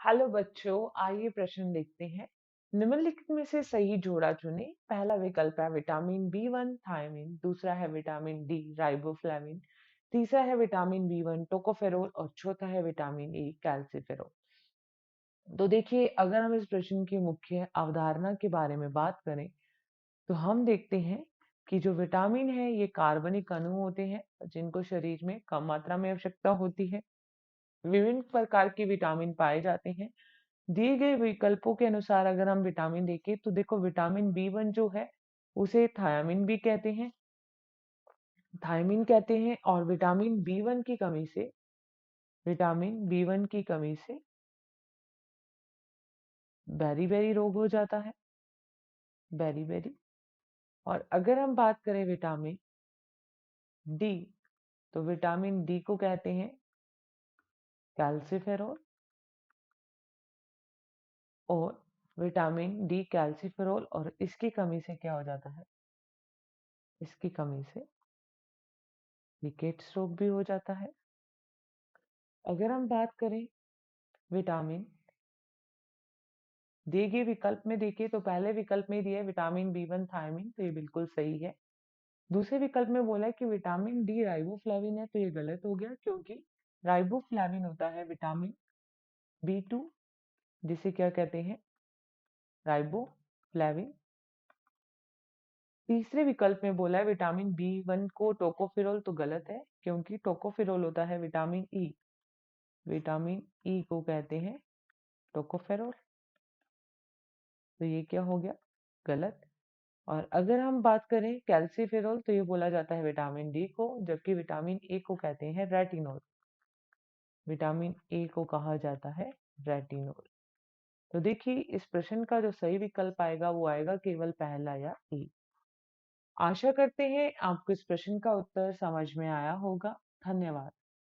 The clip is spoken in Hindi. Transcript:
हेलो बच्चों, आइए प्रश्न देखते हैं। निम्नलिखित में से सही जोड़ा चुनें। पहला विकल्प है विटामिन बी 1 थायमिन, दूसरा है विटामिन डी राइबोफ्लेविन, तीसरा है विटामिन बी 1 टोकोफेरोल और चौथा है विटामिन ई कैल्सिफेरॉल। तो देखिए, अगर हम इस प्रश्न की मुख्य अवधारणा के बारे में बात करें तो हम देखते हैं कि जो विटामिन है ये कार्बनिक अणु होते हैं जिनको शरीर में कम मात्रा में आवश्यकता होती है। विभिन्न प्रकार के विटामिन पाए जाते हैं। दिए गए विकल्पों के अनुसार अगर हम विटामिन देखें तो देखो, विटामिन बी 1 जो है उसे थायामिन भी कहते हैं, थायमिन कहते हैं। और विटामिन बी 1 की कमी से बेरी बेरी रोग हो जाता है, बेरी बेरी। और अगर हम बात करें विटामिन डी, तो विटामिन डी को कहते हैं कैल्सिफेरॉल। और विटामिन डी कैल्सिफेरॉल और इसकी कमी से क्या हो जाता है, इसकी कमी से रिकेट्स रोग भी हो जाता है। अगर हम बात करें विटामिन, दिए गए विकल्प में देखें तो पहले विकल्प में दिया है विटामिन बी 1 थायमिन, तो ये बिल्कुल सही है। दूसरे विकल्प में बोला है कि विटामिन डी राइबोफ्लाविन है, तो ये गलत हो गया क्योंकि राइबोफ्लाविन होता है विटामिन बी 2, जिसे क्या कहते हैं, राइबोफ्लाविन। तीसरे विकल्प में बोला है विटामिन बी 1 को टोकोफेरोल, तो गलत है क्योंकि टोकोफेरोल होता है विटामिन ई, विटामिन ई को कहते हैं टोकोफेरोल। तो ये क्या हो गया, गलत। और अगर हम बात करें कैल्सीफेरॉल, तो ये बोला जाता है विटामिन डी को, जबकि विटामिन ए को कहते हैं रेटिनॉल, विटामिन ए को कहा जाता है रेटिनॉल। तो देखिए, इस प्रश्न का जो सही विकल्प आएगा वो आएगा केवल पहला या ए। आशा करते हैं आपको इस प्रश्न का उत्तर समझ में आया होगा। धन्यवाद।